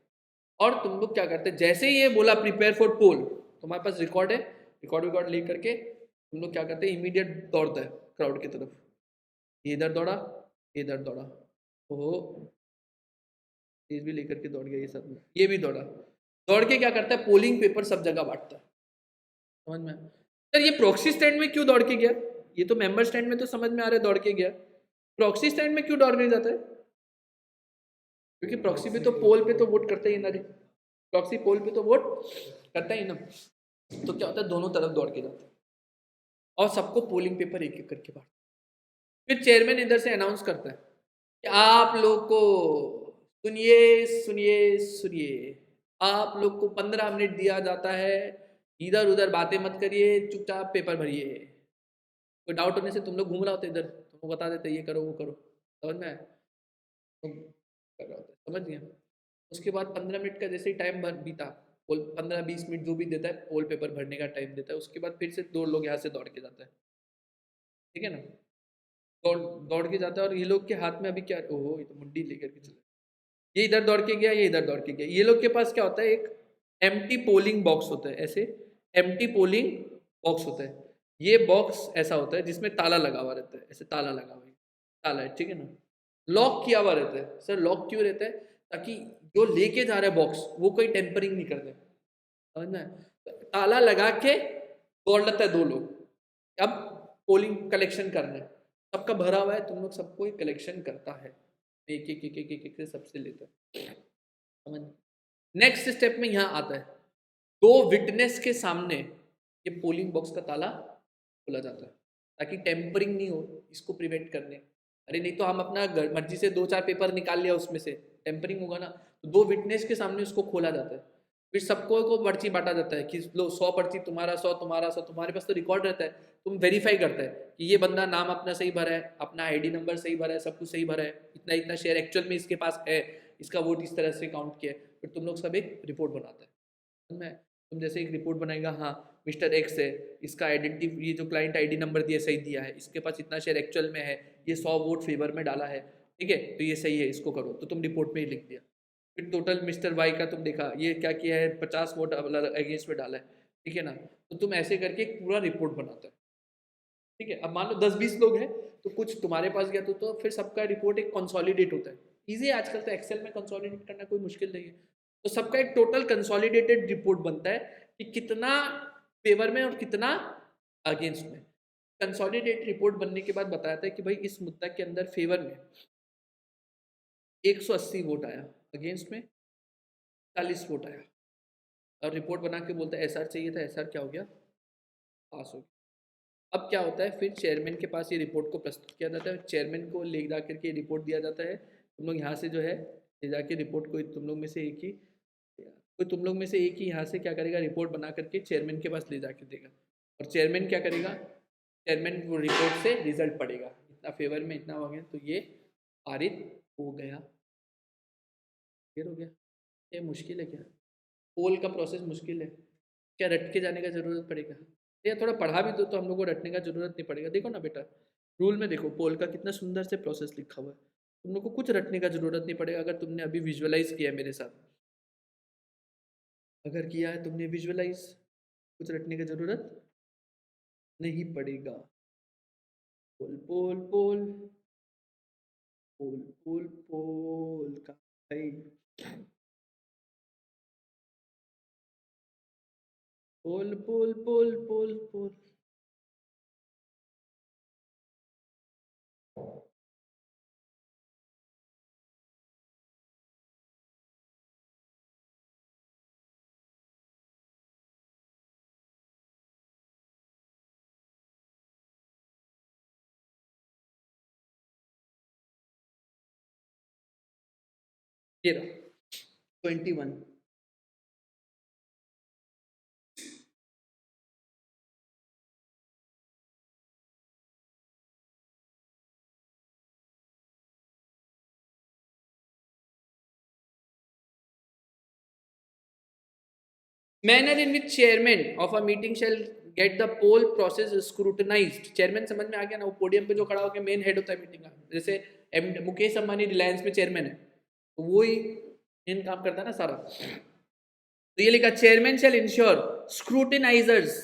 और तुम लोग क्या करते हैं, जैसे ही ये बोला प्रिपेयर फॉर पोल, तुम्हारे पास रिकॉर्ड है, रिकॉर्ड ले करके तुम लोग क्या करते हैं, इमीडिएट दौड़ता है क्राउड की तरफ, ये इधर दौड़ा, ये इधर दौड़ा, ओहो तेज भी लेकर के दौड़ गया, ये सब ये भी दौड़ा, दौड़ के क्या करता है, पोलिंग पेपर सब जगह बांटता है। समझ में? सर ये प्रॉक्सी स्टैंड में क्यों दौड़ के गया, ये तो मेंबर स्टैंड में तो समझ में आ रहा है दौड़ के गया, प्रॉक्सी स्टैंड में क्यों दौड़ के जाता है? क्योंकि प्रॉक्सी पे तो पोल पे तो वोट करते ही ना रे, प्रॉक्सी पोल पे तो वोट करता ही ना, तो क्या होता है, दोनों तरफ दौड़ के जाते हैं और सबको पोलिंग पेपर एक एक करके बांटते। फिर चेयरमैन इधर से अनाउंस करता है कि आप लोग को सुनिए सुनिए सुनिए, आप लोग को 15 मिनट दिया जाता है, इधर उधर बातें मत करिए, चुपचाप पेपर भरिए। कोई डाउट होने से तुम लोग घूम रहा होते इधर, तुमको बता देते ये करो वो करो, समझ में आया? तुम कर रहा होता, समझ गया? उसके बाद 15 मिनट का जैसे ही टाइम बीता, पोल 15-20 मिनट जो भी देता है, पोल पेपर भरने का टाइम देता है, उसके बाद फिर से 2 लोग यहाँ से दौड़ के जाता है, ठीक है ना, दौड़ दौड़ के जाता है। और ये लोग के हाथ में अभी क्या, ओहो ये तो मुंडी लेकर के चला, ये इधर दौड़ के गया, ये इधर दौड़ के गया। ये लोग के पास क्या होता है, एक एम्प्टी पोलिंग बॉक्स होता है, ऐसे एम्प्टी पोलिंग बॉक्स होता है। ये बॉक्स ऐसा होता है जिसमें ताला लगा हुआ रहता है, ऐसे ताला लगा हुआ है, ताला है, ठीक है ना, लॉक किया हुआ रहता है। सर लॉक क्यों रहता है? ताकि जो लेके जा रहा है बॉक्स वो कोई टेम्परिंग नहीं कर दे, समझ में? ताला लगा के दौड़ लेता है 2 लोग, अब पोलिंग कलेक्शन करना है, सबका भरा हुआ है, तुम लोग सबको कलेक्शन करता है, एक एक एक एक एक एक से सबसे लेता है, समझ? नेक्स्ट स्टेप में यहाँ आता है, 2 विटनेस के सामने ये पोलिंग बॉक्स का ताला खोला जाता है ताकि टेम्परिंग नहीं हो, इसको प्रिवेंट करने। अरे नहीं तो हम अपना मर्जी से 2-4 पेपर निकाल लिया उसमें से, टेम्परिंग होगा ना, तो 2 विटनेस के सामने उसको खोला जाता है। फिर सबको को पर्ची बांटा जाता है कि लो 100 पर्ची तुम्हारा, 100 तुम्हारा, 100 तुम्हारे पास, तो रिकॉर्ड रहता है, तुम वेरीफाई करता है कि ये बंदा नाम अपना सही भरा है, अपना आईडी नंबर सही भरा है, सब कुछ सही भरा है, इतना इतना शेयर एक्चुअल में इसके पास है, इसका वोट इस तरह से काउंट किया है। फिर तुम लोग सब एक रिपोर्ट बनाता है, मैं तुम जैसे एक रिपोर्ट बनाएगा, हाँ मिस्टर एक्स है, इसका आइडेंटिटी, ये जो क्लाइंट आईडी नंबर दिया सही दिया है, इसके पास इतना शेयर एक्चुअल में है, ये 100 वोट फेवर में डाला है, ठीक है, तो ये सही है, इसको करो, तो तुम रिपोर्ट में ही लिख दिया। फिर टोटल मिस्टर वाई का तुम देखा, ये क्या किया है, 50 वोट अगेंस्ट में डाला है, ठीक है ना, तो तुम ऐसे करके एक पूरा रिपोर्ट बनाता है, ठीक है। अब मान लो 10-20 लोग हैं, तो कुछ तुम्हारे पास गया तो फिर सबका रिपोर्ट एक कंसोलिडेट होता है, इजी है, आजकल तो एक्सेल में कंसोलिडेट करना कोई मुश्किल नहीं है, तो सबका एक टोटल कंसोलिडेटेड रिपोर्ट बनता है कि कितना फेवर में और कितना अगेंस्ट में। कंसोलिडेटेड रिपोर्ट बनने के बाद बताता है कि भाई इस मुद्दा के अंदर फेवर में 180 वोट आया, अगेंस्ट में 40 वोट आया, और रिपोर्ट बना के बोलता है एसआर चाहिए था, एसआर क्या हो गया, पास हो गया। अब क्या होता है, फिर चेयरमैन के पास ये रिपोर्ट को प्रस्तुत किया जाता है, चेयरमैन को ले जा करके रिपोर्ट दिया जाता है। तुम लोग यहाँ से जो है ले जाके रिपोर्ट को तुम लोग में से एक ही यहाँ से क्या करेगा, रिपोर्ट बना करके चेयरमैन के पास ले जाके देगा, और चेयरमैन क्या करेगा, चेयरमैन वो रिपोर्ट से रिजल्ट पड़ेगा, इतना फेवर में इतना हो गया तो ये पारित हो गया। क्लियर हो गया? ये मुश्किल है क्या? पोल का प्रोसेस मुश्किल है क्या? रट के जाने का जरूरत पड़ेगा? या थोड़ा पढ़ा भी दो तो हम लोग को रटने का जरूरत नहीं पड़ेगा। देखो ना बेटा, रूल में देखो पोल का कितना सुंदर से प्रोसेस लिखा हुआ है, तुम लोग को कुछ रटने का जरूरत नहीं पड़ेगा अगर तुमने अभी विजुअलाइज किया है मेरे साथ। अगर किया है तुमने विजुअलाइज, कुछ रटने की जरूरत नहीं पड़ेगा। पोल पोल पोल पोल पोल पोल का है, पोल पोल पोल पोल पोल। ये रहा 21। Manner in which chairman of a meeting shall get the poll process scrutinized. Chairman समझ में आ गया ना, वो पोडियम पे जो खड़ा होकर मेन हेड होता है मीटिंग का, जैसे मुकेश अंबानी रिलायंस में चेयरमैन है, तो वो ही मेन काम करता है ना सारा। तो ये लिखा चेयरमैन शेल इंश्योर स्क्रूटिनाइजर्स,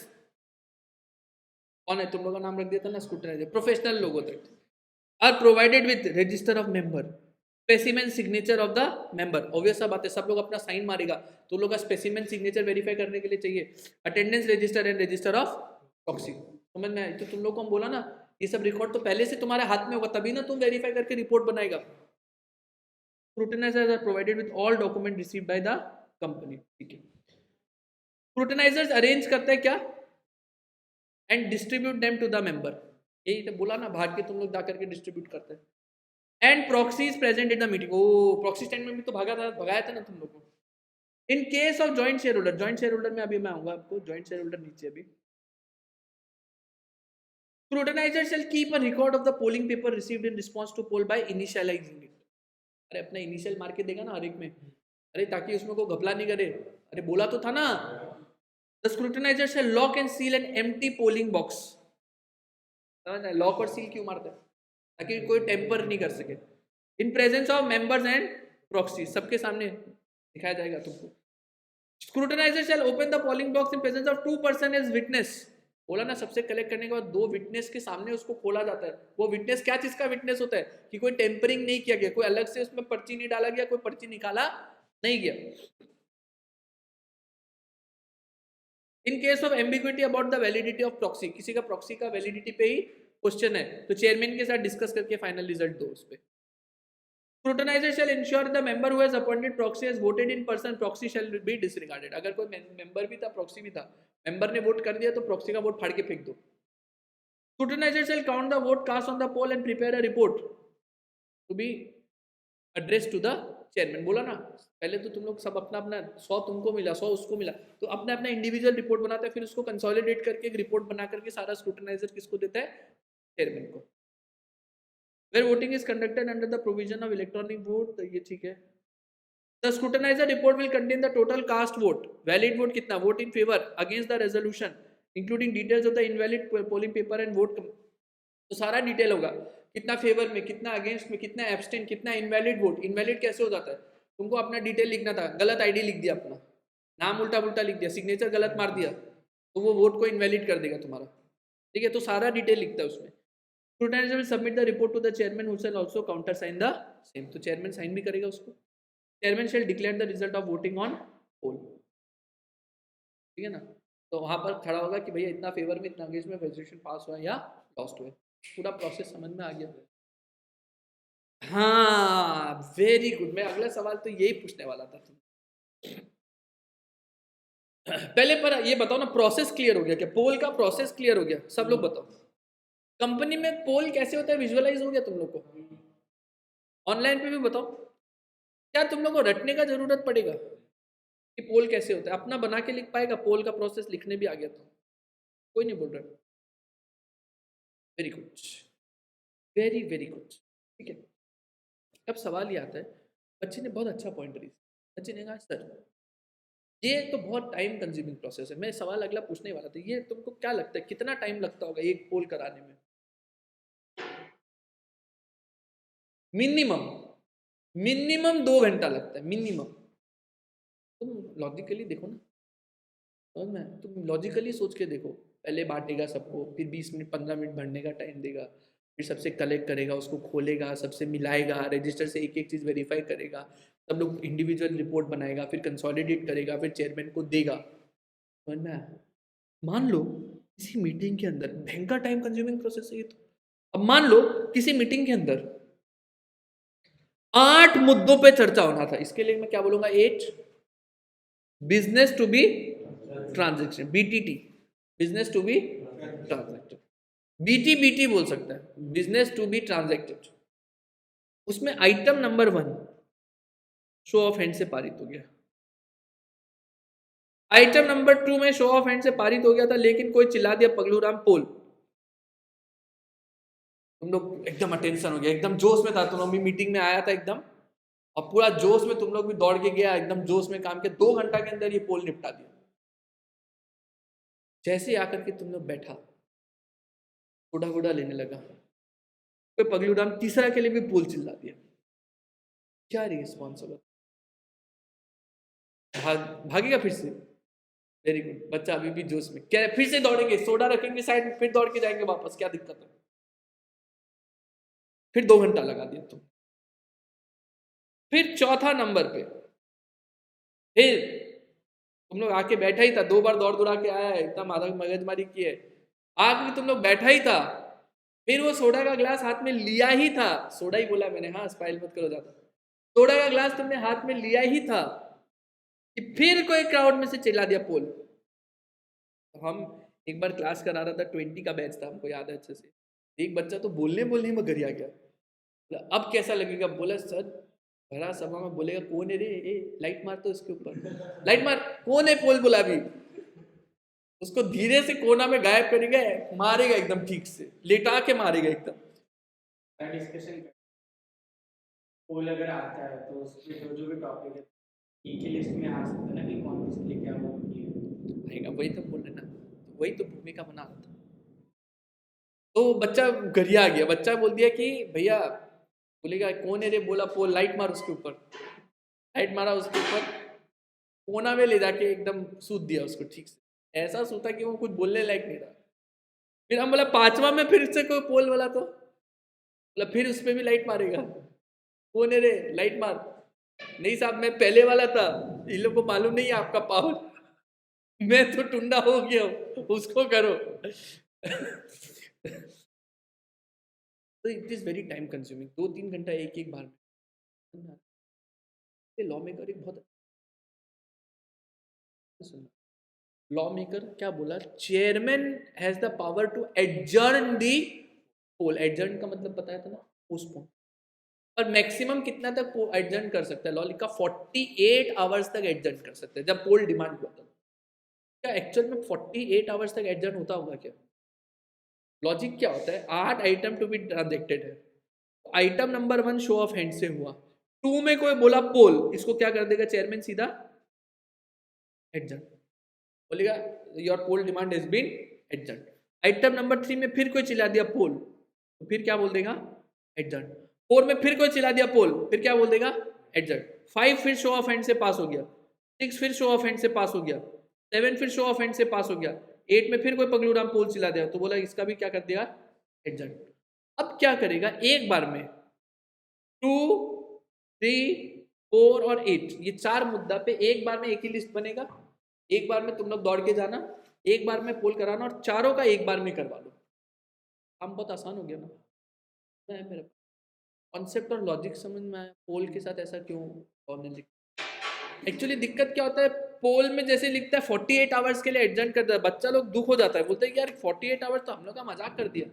कौन है तुम लोगों का नाम रख दिया था ना, स्क्रूटिनाइजर प्रोफेशनल लोग होते हैं, are provided with register of member, specimen signature of the member. Obvious सा बात है, सब लोग अपना साइन मारेगा तो लोग का स्पेसिमेन सिग्नेचर वेरीफाई करने के लिए चाहिए। Attendance register and register of proxy, समझ में आया? तो तुम लोग को हम बोला ना, ये सब रिकॉर्ड तो पहले से तुम्हारे हाथ में होगा, तभी ना तुम वेरीफाई करके रिपोर्ट बनाएगा। Scrutinisers are provided with all document received by the company. ठीक है, स्क्रूटिनाइजर्स अरेंज करते हैं क्या, and distribute them to the member. यही तो बोला ना, भाग के तुम लोग जा करके डिस्ट्रीब्यूट करते हैं। And proxy is present in the meeting. ओ प्रॉक्सी स्टैंड में भी तो भगाया था ना तुम लोग को। In case of joint shareholder, joint shareholder में अभी मैं आऊंगा आपको, जॉइंट शेयर होल्डर नीचे अभी। Scrutiniser shall keep a record of the polling paper received in response to poll by initializing it। अरे अपना इनिशियल मार के देगा ना हर एक में, अरे ताकि उसमें कोई घपला नहीं करे। अरे बोला तो था ना, the scrutinizer shall lock and seal an empty polling box। Lock और सील क्यों मारता है? ताकि कोई टेम्पर नहीं कर सके। In presence of members and proxy, सबके सामने दिखाया जाएगा तुमको। Scrutinizer shall open the polling box in presence of 2 person as witness. बोला ना, सबसे कलेक्ट करने के बाद 2 विटनेस के सामने उसको खोला जाता है। वो विटनेस क्या चीज का विटनेस होता है, कि कोई टेम्परिंग नहीं किया गया, कोई अलग से उसमें पर्ची नहीं डाला गया, कोई पर्ची निकाला नहीं गया। इन case of ambiguity about the validity of proxy, किसी का प्रॉक्सी का वैलिडिटी पे ही क्वेश्चन है तो चेयरमैन के साथ डिस्कस करके फाइनल रिजल्ट दो उस पर। Scrutinizer shall ensure the member who has appointed proxy has voted in person, proxy shall be disregarded। अगर कोई मेंबर भी था प्रॉक्सी भी था, मेंबर ने वोट कर दिया तो प्रॉक्सी का वोट फाड़ के फेंक दो। Scrutinizer shall count the vote cast on the poll and prepare a report to be addressed to the chairman। बोला ना पहले तो तुम लोग सब अपना अपना 100 तुमको मिला 100 उसको मिला, तो अपना अपना इंडिविजुअल रिपोर्ट बनाता है, फिर उसको कंसोलिडेट करके एक रिपोर्ट बना करके सारा स्क्रूटिनाइजर किसको देता है, चेयरमैन को। Where voting is conducted under the provision of electronic vote, तो ये ठीक है। The scrutinizer report will contain the total cast vote, valid vote कितना, vote in favor, against the resolution, including details of the invalid polling paper and vote। तो सारा detail होगा, कितना favour में, कितना अगेंस्ट में, कितना एब्सटेन, कितना इनवैलिड वोट। इनवैलिड कैसे हो जाता है, तुमको अपना डिटेल लिखना था, गलत आईडी लिख दिया, अपना नाम उल्टा पुल्टा लिख दिया, सिग्नेचर गलत मार दिया, तो वो वोट को इनवैलिड कर देगा तुम्हारा। ठीक है, तो सारा डिटेल लिखता है उसमें। Scrutinizer will submit the report to the chairman who shall also countersign the same। तो चेयरमैन साइन भी करेगा उसको। Chairman shall declare the result of voting on poll। ठीक है ना, तो वहां पर खड़ा होगा कि भैया इतना फेवर में, इतना अगेंस्ट में रेजोल्यूशन पास हुआ या लॉस्ट हुआ। पूरा प्रोसेस समझ में आ गया? हाँ वेरी गुड, मैं अगला सवाल तो यही पूछने वाला था। पहले पर ये बताओ ना, प्रोसेस क्लियर हो गया क्या? पोल का प्रोसेस क्लियर हो गया? सब लोग बताओ, कंपनी में पोल कैसे होता है विजुअलाइज हो गया तुम लोग को? ऑनलाइन पे भी बताओ, क्या तुम लोग को रटने का जरूरत पड़ेगा कि पोल कैसे होता है? अपना बना के लिख पाएगा? पोल का प्रोसेस लिखने भी आ गया तो कोई नहीं बोल रहा। Very good, very very good, ठीक है। अब सवाल ये आता है, बच्चे ने बहुत अच्छा पॉइंट रेज, बच्चे ने कहा सर ये तो बहुत टाइम कंज्यूमिंग प्रोसेस है। मैं सवाल अगला पूछने वाला था, ये तुमको क्या लगता है कितना टाइम लगता होगा एक पोल कराने में? मिनिमम, मिनिमम 2 घंटा लगता है मिनिमम। तुम लॉजिकली देखो ना, समझ में? तुम लॉजिकली सोच के देखो, पहले बांटेगा सबको, फिर 20 मिनट 15 मिनट भरने का टाइम देगा, फिर सबसे कलेक्ट करेगा, उसको खोलेगा, सबसे मिलाएगा, रजिस्टर से एक एक चीज़ वेरीफाई करेगा, सब लोग इंडिविजुअल रिपोर्ट बनाएगा, फिर कंसोलिडेट करेगा, फिर चेयरमैन को देगा। समझ में आया? मान लो किसी मीटिंग के अंदर, भयंकर टाइम कंज्यूमिंग प्रोसेस है ये तो। अब मान लो किसी मीटिंग के अंदर 8 मुद्दों पे चर्चा होना था, इसके लिए मैं क्या बोलूंगा? 8 business to be transaction, BTT, business to be transacted, BT बोल सकता है, बिजनेस टू बी ट्रांजेक्टेड। उसमें item number 1 show of hand से पारित हो गया, आइटम नंबर 2 में शो ऑफ हैंड से पारित हो गया था, लेकिन कोई चिल्ला दिया पगलू राम पोल। तुम लोग एकदम अटेंशन हो गया, एकदम जोश में था, तुम लोग भी मीटिंग में आया था एकदम, और पूरा जोश में तुम लोग भी दौड़ के गया, एकदम जोश में काम किया, 2 घंटा के अंदर ये पोल निपटा दिया। जैसे आकर के तुम लोग बैठा, गुड़ा गुड़ा लेने लगा, कोई पगलू राम तीसरा के लिए भी पोल चिल्ला दिया, क्या रिस्पॉन्स होगा? भागेगा फिर से? वेरी गुड, बच्चा अभी भी जोश में, क्या फिर से दौड़ेंगे, सोडा रखेंगे साइड में, फिर दौड़ के जाएंगे वापस, क्या दिक्कत है? फिर 2 घंटा लगा दिया तुम। फिर चौथा नंबर पे फिर तुम लोग आके बैठा ही था, 2 बार दौड़ दौड़ा के आया है, इतना मारा मगजमारी की है, आगे तुम लोग बैठा ही था, फिर वो सोडा का ग्लास हाथ में लिया ही था, सोडा ही बोला मैंने, हाँ स्पाइल मत करो ज्यादा, सोडा का ग्लास तुमने हाथ में लिया ही था कि फिर कोई क्राउड में से चिल्ला दिया पोल। तो हम एक बार क्लास करा रहा था, 20 का बैच था, हमको याद है अच्छे से, एक बच्चा तो बोलने बोलने में गरिया गया, बोला अब कैसा लगेगा? बोला सर, भरा सभा में बोलेगा कौन है रे, ए लाइट मार तो इसके ऊपर, लाइट मार, कौन है पोल? बोला अभी उसको धीरे से कोना में गायब करेगा, मारेगा एकदम ठीक से, लेटा के मारेगा एकदम। डिस्कशन पोल अगर आता है तो उसमें जो जो भी टॉपिक है एक ही लिस्ट में आ सकता है ना कि कौन किसके लिए क्या वो आएगा, वही तो बोल रहे ना, वही तो भूमिका बना रहा था। तो बच्चा गरिया गया, बच्चा बोल दिया कि भैया, बोलेगा कौन है रे? बोला पोल, लाइट मार उसके ऊपर, लाइट मारा उसके ऊपर, कोना में ले जाके एकदम सूत दिया उसको ठीक से, ऐसा सूता कि वो कुछ बोलने लायक नहीं रहा। फिर हम बोला 5वां में फिर से कोई पोल बोला तो बोला फिर उस पर भी लाइट मारेगा, कौन है रे? लाइट मार। नहीं साहब मैं पहले वाला था, इन लोग को मालूम नहीं है आपका पावर, मैं तो टुंडा हो गया हूं, उसको करो। तो it is very time consuming, 2-3 घंटा एक एक बार में। लॉ मेकर एक बहुत, लॉ मेकर क्या बोला? Chairman has the power to adjourn the poll, adjourn का मतलब बताया था ना, पोस्टपोन, और मैक्सिमम कितना तक एडजर्न कर सकता है? लॉ लिखा 48 आवर्स तक एडजर्न कर सकते हैं, जब पोल डिमांड हुआ था। क्या एक्चुअल में 48 आवर्स तक एडजर्न होता होगा क्या? लॉजिक क्या होता है? 8 आइटम टू बी ट्रांजेक्टेड है, item number 1 show of hand से हुआ, 2 में कोई बोला पोल, इसको क्या कर देगा चेयरमैन? सीधा एडजर्न, बोलेगा your poll demand has been adjourn. Item number 3 में फिर कोई चिल्ला दिया पोल, तो फिर क्या बोल देगा? एडजर्न। 4 में फिर कोई चिल्ला दिया पोल, फिर क्या बोल देगा? एडजर्न। 5 फिर शो ऑफ हैंड से पास हो गया, 6 फिर शो ऑफ हैंड से पास हो गया, 7 फिर शो ऑफ हैंड से पास हो गया, 8 में फिर कोई पगलू राम पोल चिल्ला दिया, तो बोला इसका भी क्या कर देगा? एडजर्न। अब क्या करेगा एक बार में? 2, 3, 4 और 8, ये 4 मुद्दा पे एक बार में एक ही लिस्ट बनेगा, एक बार में तुम लोग दौड़ के जाना, एक बार में पोल कराना, और चारों का एक बार में करवा लो। काम बहुत आसान हो गया ना? मेरा कॉन्सेप्ट और लॉजिक समझ में आया, पोल के साथ ऐसा क्यों? एक्चुअली दिक्कत क्या होता है, पोल में जैसे लिखता है 48 आवर्स के लिए एडजस्ट करता है, बच्चा लोग दुख हो जाता है, बोलते हैं कि यार 48 आवर्स तो हम लोग का मजाक कर दिया।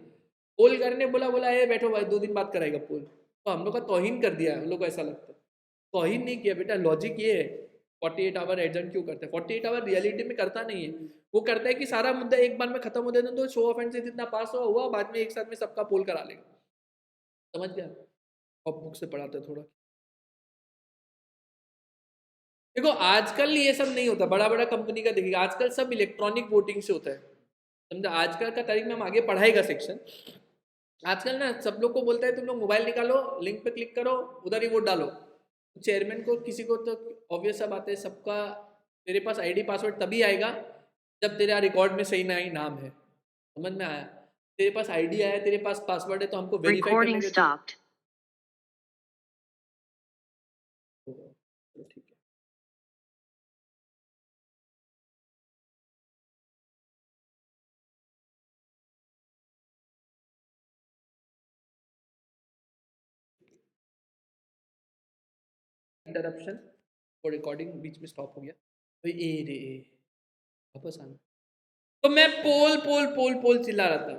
पोल करने बोला, बोला ए बैठो भाई 2 दिन बाद कराएगा पोल, तो हम लोग का तौहीन कर दिया, हम लोग को ऐसा लगता है। तौहीन नहीं किया बेटा, लॉजिक ये है 48 आवर एडजस्ट क्यों करते हैं। 48 आवर रियलिटी में करता नहीं है, वो करता है कि सारा मुद्दा एक बार में खत्म हो जाता है, तो शो ऑफ हैंड से जितना पास हुआ बाद में एक साथ में सबका पोल करा लेगा। समझ गया? और बुक से पढ़ाते थोड़ा। देखो आजकल ये सब नहीं होता, बड़ा बड़ा कंपनी का देखिएगा आजकल सब इलेक्ट्रॉनिक वोटिंग से होता है, समझा? आजकल का तारीख में हम आगे पढ़ाएगा सेक्शन। आजकल ना सब लोग को बोलता है तुम लोग मोबाइल निकालो, लिंक पे क्लिक करो, उधर ही वोट डालो। चेयरमैन को किसी को तो ऑब्वियस सा बात है, सबका तेरे पास आईडी पासवर्ड तभी आएगा जब तेरा रिकॉर्ड में सही नहीं नाम है। समझ में आया? तेरे पास आईडी आया, तेरे पास पासवर्ड है, तो हमको वेरीफाई करने के ठीक है। इंटरप्शन, वो रिकॉर्डिंग बीच में स्टॉप हो गया, तो ए रे वापस आना। तो मैं पोल पोल पोल पोल चिल्ला रहा था,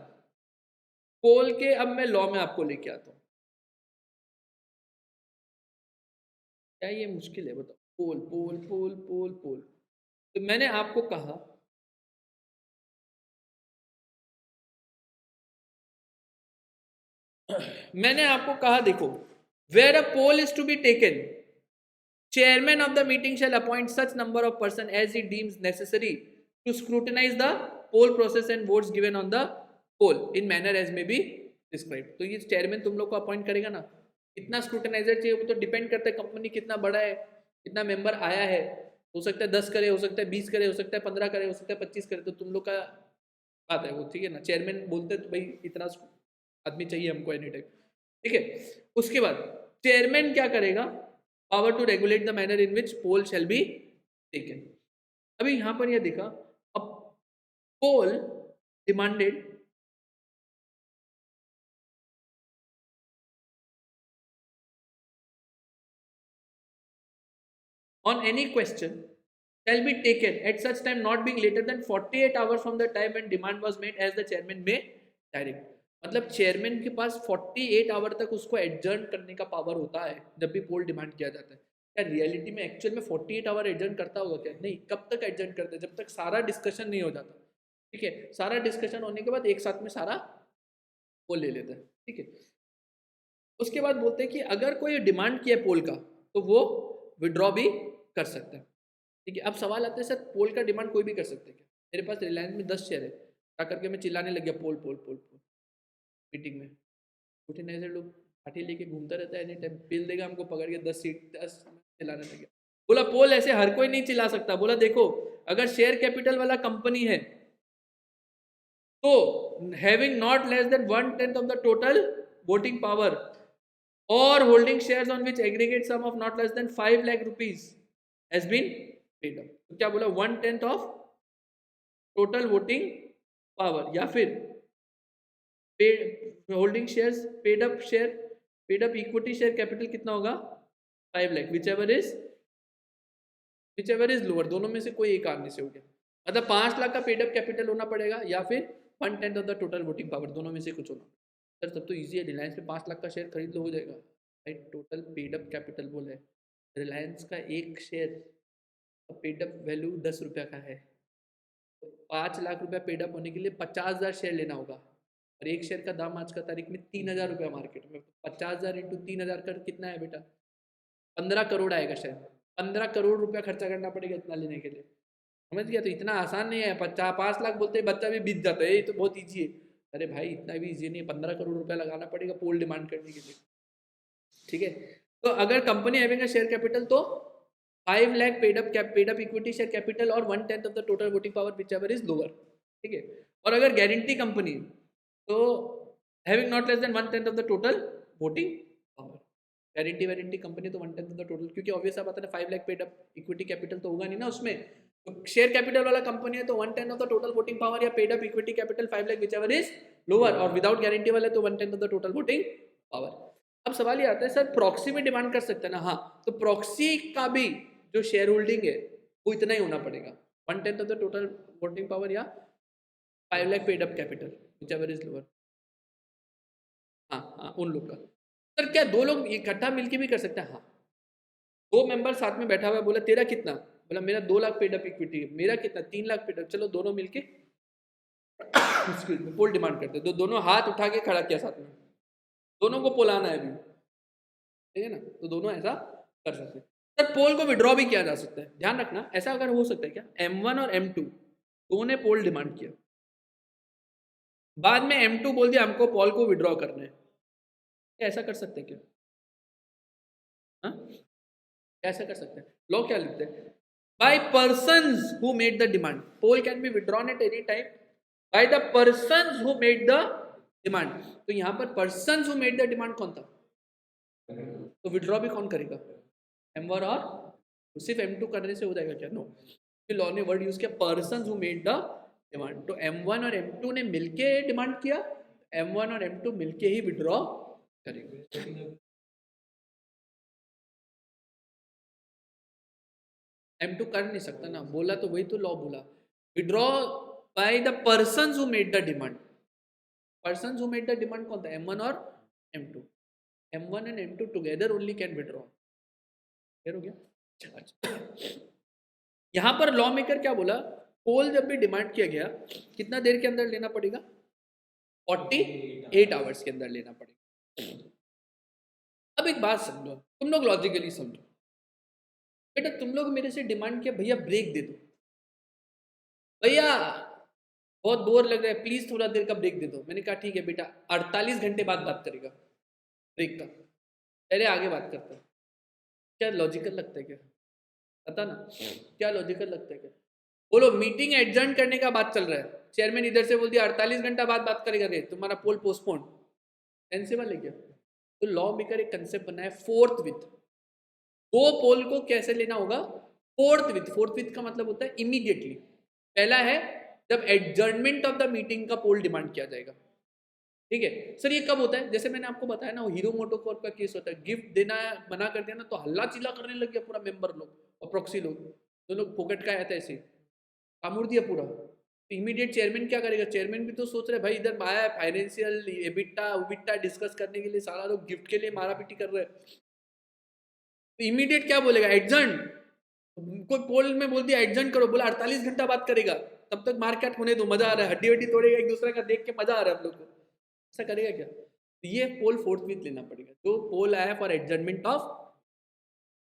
पोल के अब मैं लॉ में आपको लेके आता हूँ। क्या ये मुश्किल है बताओ? पोल पोल पोल पोल पोल, तो मैंने आपको कहा मैंने आपको कहा देखो, where a poll is to be taken, chairman of the meeting shall appoint such number of person as he deems necessary to scrutinize the poll process and votes given on the poll in manner as may be described। तो ये chairman तुम लोग को appoint करेगा ना, कितना स्क्रूटनाइजर चाहिए वो तो डिपेंड करता है कंपनी कितना बड़ा है, कितना मेंबर आया है। हो सकता है 10 करे, हो सकता है 20 करे, हो सकता है 15 करे, हो सकता है 25 करे, तो तुम लोग का बात है वो, ठीक है ना। चेयरमैन बोलते तो भाई इतना आदमी चाहिए हमको एनी टाइम, ठीक है। उसके बाद चेयरमैन क्या करेगा, power to regulate the manner in which poll shall be taken. अभी यहां पर यह देखा, अब poll demanded on any question shall be taken at such time not being later than 48 hours from the time when demand was made as the chairman may direct। मतलब chairman के पास 48 our तक उसको एडजर्न करने का power होता है जब भी पोल डिमांड किया जाता है। क्या रियलिटी में एक्चुअल में 48 आवर एडजर्न करता होगा क्या? नहीं। कब तक एडजर्न करते हैं? जब तक सारा डिस्कशन नहीं हो जाता, ठीक है। सारा डिस्कशन होने के बाद एक साथ में सारा पोल ले लेता है, ठीक है। उसके बाद बोलते हैं कि अगर कोई डिमांड किया पोल का तो वो विड्रॉ भी कर सकता है, ठीक है। अब सवाल आता है सर पोल का डिमांड कोई भी कर सकते हैं क्या? मेरे पास रिलायंस में 10 शेयर है, क्या करके मैं चिल्लाने लग गया पोल पोल पोल पोल मीटिंग में, कुछ नहीं, ऐसे लोग लाठी लेके घूमता रहता है, एनी टाइम बिल देगा हमको पकड़ के 10 सीट 10 चिल्लाने लग गया। बोला पोल ऐसे हर कोई नहीं चिल्ला सकता। बोला देखो अगर शेयर कैपिटल वाला कंपनी है तो having not less than 1/10 of the total voting power or holding shares on which aggregate sum of not less than 5 lakh rupees has been paid up। तो क्या बोला? 1/10 of total voting power, या फिर holding shares paid up equity share capital कितना होगा? 5 lakh, whichever is lower, दोनों में से कोई एक आने से हो गया। मतलब 5 लाख का पेड अप कैपिटल होना पड़ेगा या फिर 1/10 of the total voting power, दोनों में से कुछ होना। सर तब तो ईजी है, रिलायंस में 5 लाख का शेयर खरीद लो, हो जाएगा। Right, total paid up capital बोले, रिलायंस का एक शेयर पेड अप वैल्यू 10 रुपया का है, तो 5 लाख रुपया पेड अप होने के लिए 50,000 शेयर लेना होगा, और एक शेयर का दाम आज का तारीख में 3,000 रुपया मार्केट में। 50,000 इंटू 3,000 कर कितना है बेटा? 15 करोड़ आएगा शायद। 15 करोड़ रुपया खर्चा करना पड़ेगा इतना लेने के लिए, समझ गया? तो इतना आसान नहीं है। 5 लाख बोलते बच्चा भी बीत जाता है, ये तो बहुत ईजी है। अरे भाई इतना भी ईजी नहीं है, 15 करोड़ रुपया लगाना पड़ेगा पोल डिमांड करने के लिए, ठीक है। तो अगर company having a share capital तो 5 lakh paid up equity share capital और 1/10 of the total voting power which ever is lower, ठीक है। और अगर गारंटी कंपनी तो having not less than 1/10 of the total voting power. Guarantee company तो 1/10 of the total, क्योंकि obvious सा बात है ना, 5 lakh paid up equity capital तो होगा नहीं ना उसमें। तो शेयर कैपिटल वाला कंपनी है तो 1/10 of the total voting power या paid up equity capital 5 lakh whichever is lower, और विदाउट गारंटी वाले तो 1/10 of the total voting power. अब सवाल ये आता है सर प्रॉक्सी में डिमांड कर सकते हैं ना? हाँ, तो प्रॉक्सी का भी जो शेयर होल्डिंग है वो इतना ही होना पड़ेगा, 1/10 of the total voting power या 5 lakh paid up capital, which ever is lower. हाँ उन लोग का। सर क्या 2 लोग इकट्ठा मिलके भी कर सकते हैं? हाँ, 2 मेंबर साथ में बैठा हुआ है, बोला तेरा कितना, बोला मेरा 2 लाख पेड अप इक्विटी, मेरा कितना 3 लाख पेड अप, चलो दोनों मिलके पोल डिमांड करते, तो दोनों हाथ उठा के खड़ा किया साथ में, दोनों को पोल आना है अभी, ठीक है ना, तो दोनों ऐसा कर सकते हैं। सर पोल को विड्रॉ भी किया जा सकता है, ध्यान रखना, ऐसा अगर हो सकता है क्या, M1 और M2 दोनों ने पोल डिमांड किया, बाद में M2 बोल दिया हमको पोल को विड्रॉ करना है, ऐसा कर सकते हैं क्या? हाँ ऐसा कर सकते हैं। लॉ क्या लिखते हैं? By persons who made the demand, poll can be withdrawn at any time by the persons who made the demand. तो यहाँ पर persons who made the demand कौन था? तो विड्रॉ भी कौन करेगा? M1 और सिर्फ M2 करने से हो जाएगा क्या? नो, लॉ ने वर्ड यूज किया persons who made the demand, तो M1 और M2 ने मिलके डिमांड किया, M1 और M2 मिलके ही विड्रॉ करेंगे। M2 कर नहीं सकता ना, बोला तो वही तो लॉ बोला, withdraw bye the persons who made the demand. Persons who made the demand कौन था? M1 और M2, M1 and M2 together only can withdraw. Clear हो गया? अच्छा, यहां पर लॉ मेकर क्या बोला, पोल जब भी डिमांड किया गया कितना देर के अंदर लेना पड़ेगा? 48 आवर्स के अंदर लेना पड़ेगा। अब एक बात समझो, तुम लोग लॉजिकली समझो, बेटा तुम लोग मेरे से डिमांड किया भैया ब्रेक दे दो, भैया बहुत बोर लग रहा है प्लीज थोड़ा देर का ब्रेक दे दो। मैंने कहा ठीक है बेटा 48 घंटे बाद बात करेगा ब्रेक का, पहले आगे बात करते हैं। क्या लॉजिकल लगता है क्या? पता ना क्या लॉजिकल लगता है क्या? बोलो मीटिंग एडजर्न करने का बात चल रहा है, चेयरमैन इधर से बोल दिया 48 घंटा बाद बात करेगा, रे तुम्हारा पोल पोस्टपोन, सेंसिबल है क्या? तो लॉ मेकर एक कंसेप्ट बनाया फोर्थ विथ, 2 पोल को कैसे लेना होगा? Fourth with. फोर्थ विथ का मतलब होता है इमीडिएटली। पहला है जब एडजर्नमेंट ऑफ द मीटिंग का पोल डिमांड किया जाएगा, ठीक है सर। ये कब होता है? जैसे मैंने आपको बताया ना, वो हीरो मोटोकॉर्प का केस होता है, गिफ्ट देना मना कर दिया ना तो हल्ला चिल्ला करने लग गया पूरा मेंबर लोग और प्रॉक्सी लोग, तो लोग फोकट का आया था ऐसे कामूर दिया पूरा। तो इमीडिएट चेयरमैन क्या करेगा? चेयरमैन भी तो सोच रहे भाई इधर आया है फाइनेंशियल एबिटा उबिटा डिस्कस करने के लिए, सारा लोग गिफ्ट के लिए मारा पीटी कर रहे हैं, तो इमीडिएट क्या बोलेगा? एडजर्न। कोई पोल में बोल दिया एडजर्न करो, बोला 48 घंटा बात करेगा, तब तक मार्केट होने दो, मजा आ रहा है, हड्डी हड्डी तोड़ेगा एक दूसरे का देख के मजा आ रहा है हम लोग को, ऐसा करेगा क्या? तो ये पोल फोर्थ विथ लेना पड़ेगा, तो पोल आया फॉर एडजर्नमेंट ऑफ।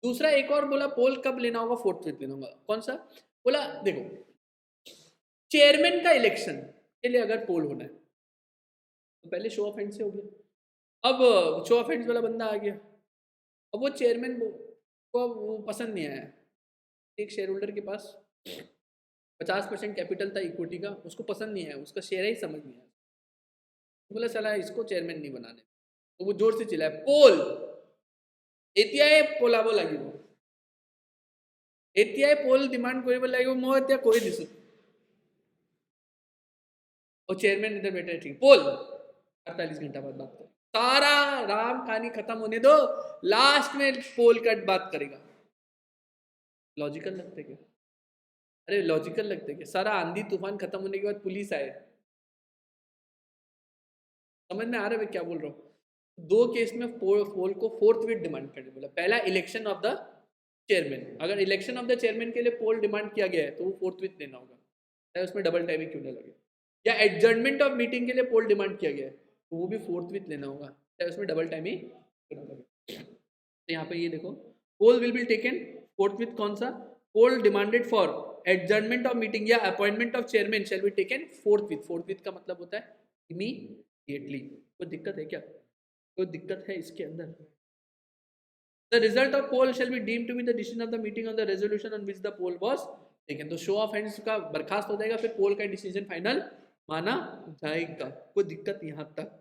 दूसरा एक और बोला पोल कब लेना होगा? फोर्थ विथ लेना होगा। कौन सा? बोला देखो चेयरमैन का इलेक्शन के लिए अगर पोल होना है तो पहले शो ऑफ हैंड्स से हो गया, अब शो ऑफ हैंड्स वाला बंदा आ गया, अब वो चेयरमैन को वो पसंद नहीं आया, एक शेयर होल्डर के पास 50% कैपिटल था इक्विटी का, उसको पसंद नहीं आया, उसका शेयर ही समझ नहीं आया, बोला चला इसको चेयरमैन नहीं बनाने, तो वो जोर से चिल्लाया पोल एटीआई पोलाबो लगी, वो एटीआई पोल डिमांड कोई बोला मो एतिया कोई दिसो, और चेयरमैन इधर बैठे ठीक पोल 48 घंटा बाद बात कर, सारा राम कहानी खत्म होने दो, लास्ट में पोल का बात करेगा। लॉजिकल लगते क्या? अरे लॉजिकल लगते क्या? सारा आंधी तूफान खत्म होने के बाद पुलिस आए, समझ में आ रहा है मैं क्या बोल रहा हूँ? 2 केस में पोल को फोर्थ विथ डिमांड करने बोला। पहला इलेक्शन ऑफ द चेयरमैन, अगर इलेक्शन ऑफ द चेयरमैन के लिए पोल डिमांड किया गया है तो वो फोर्थ विथ लेना होगा, चाहे उसमें डबल टाइमिंग क्यों ना लगे। या एडजर्नमेंट ऑफ मीटिंग के लिए पोल डिमांड किया गया है तो वो भी फोर्थ विथ लेना होगा, चाहे उसमें डबल टाइमिंग क्यों ना लगे। तो यहाँ पे ये देखो poll will be taken forthwith, कौन सा? Poll demanded for adjournment of meeting या appointment of chairman shall be taken forthwith. Forthwith का मतलब होता है इमीडिएटली। कोई दिक्कत है क्या? कोई दिक्कत है इसके अंदर? The result of poll shall be deemed to be the decision of the meeting on the resolution on which the poll was taken। तो शो ऑफ हैंड्स का बर्खास्त हो जाएगा, फिर पोल का डिसीजन फाइनल माना जाएगा। कोई दिक्कत यहाँ तक?